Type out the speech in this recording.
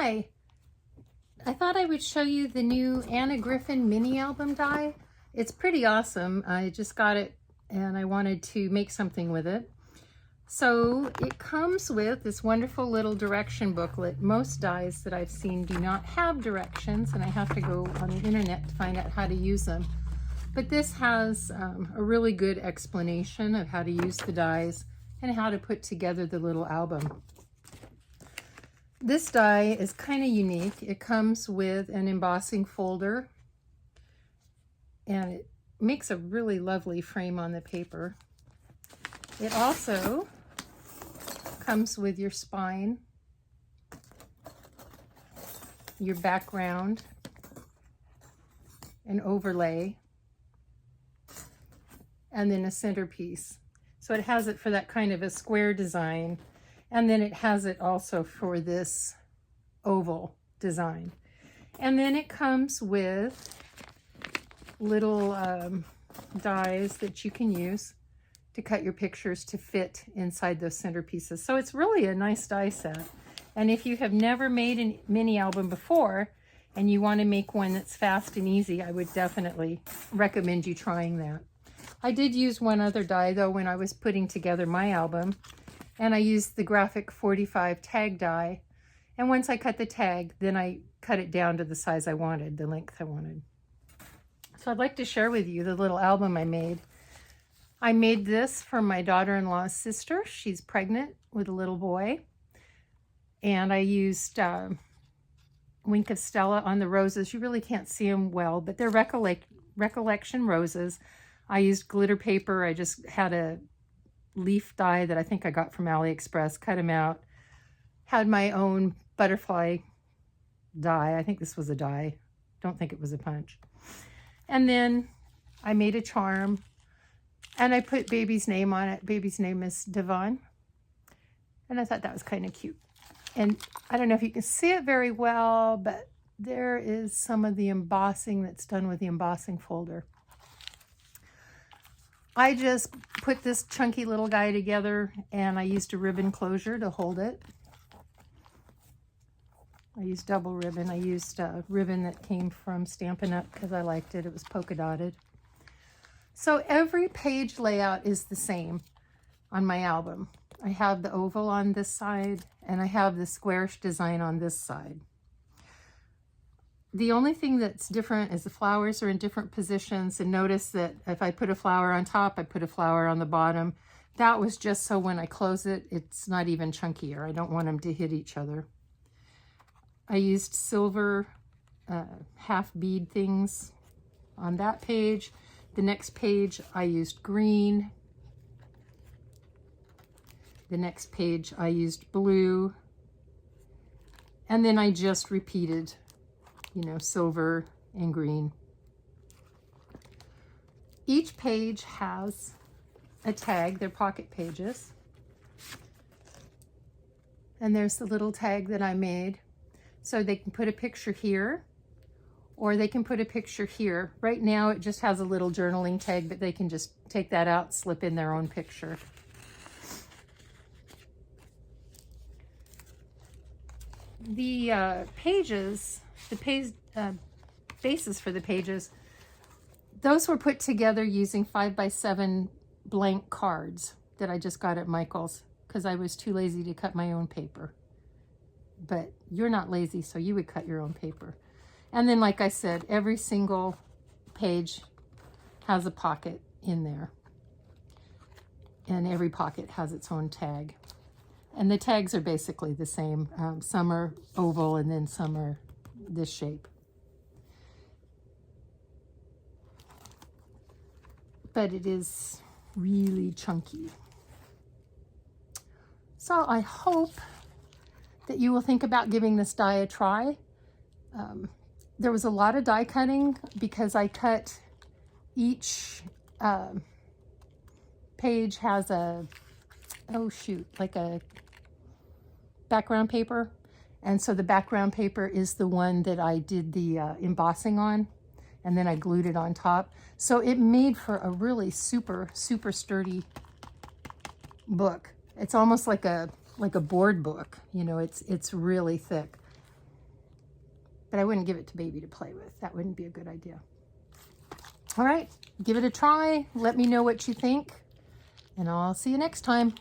Hi, I thought I would show you the new Anna Griffin mini album die. It's pretty awesome. I just got it and I wanted to make something with it. So it comes with this wonderful little direction booklet. Most dies that I've seen do not have directions, and I have to go on the internet to find out how to use them. But this has a really good explanation of how to use the dies and how to put together the little album. This die is kind of unique. It comes with an embossing folder, and it makes a really lovely frame on the paper. It also comes with your spine, your background, an overlay, and then a centerpiece. So it has it for that kind of a square design. And then it has it also for this oval design. And then it comes with little dies that you can use to cut your pictures to fit inside those centerpieces. So it's really a nice die set. And if you have never made a mini album before and you want to make one that's fast and easy, I would definitely recommend you trying that. I did use one other die though when I was putting together my album. And I used the graphic 45 tag die. And once I cut the tag, then I cut it down to the size I wanted, the length I wanted. So I'd like to share with you the little album I made. I made this for my daughter-in-law's sister. She's pregnant with a little boy. And I used Wink of Stella on the roses. You really can't see them well, but they're recollection roses. I used glitter paper. I just had a leaf die that I think I got from AliExpress, cut them out, had my own butterfly die. I think this was a die. Don't think it was a punch. And then I made a charm and I put baby's name on it. Baby's name is Devon. And I thought that was kind of cute. And I don't know if you can see it very well, but there is some of the embossing that's done with the embossing folder. I just put this chunky little guy together and I used a ribbon closure to hold it. I used double ribbon. I used a ribbon that came from Stampin' Up! Because I liked it. It was polka dotted. So every page layout is the same on my album. I have the oval on this side and I have the squarish design on this side. The only thing that's different is the flowers are in different positions, and notice that if I put a flower on top, I put a flower on the bottom. That was just so when I close it, it's not even chunkier. I don't want them to hit each other. I used silver half bead things on that page. The next page I used green. The next page I used blue. And then I just repeated, you know, silver and green. Each page has a tag. They're pocket pages. And there's the little tag that I made. So they can put a picture here, or they can put a picture here. Right now it just has a little journaling tag, but they can just take that out, slip in their own picture. The pages, the bases for the pages, those were put together using 5x7 blank cards that I just got at Michael's because I was too lazy to cut my own paper. But you're not lazy, so you would cut your own paper. And then, like I said, every single page has a pocket in there. And every pocket has its own tag. And the tags are basically the same. Some are oval and then some are this shape. But it is really chunky. So I hope that you will think about giving this die a try. There was a lot of die cutting because I cut each page has a, oh shoot, like a background paper. And so the background paper is the one that I did the embossing on, and then I glued it on top. So it made for a really super, super sturdy book. It's almost like a board book, you know, it's really thick. but I wouldn't give it to baby to play with. That wouldn't be a good idea. All right, give it a try. Let me know what you think, and I'll see you next time.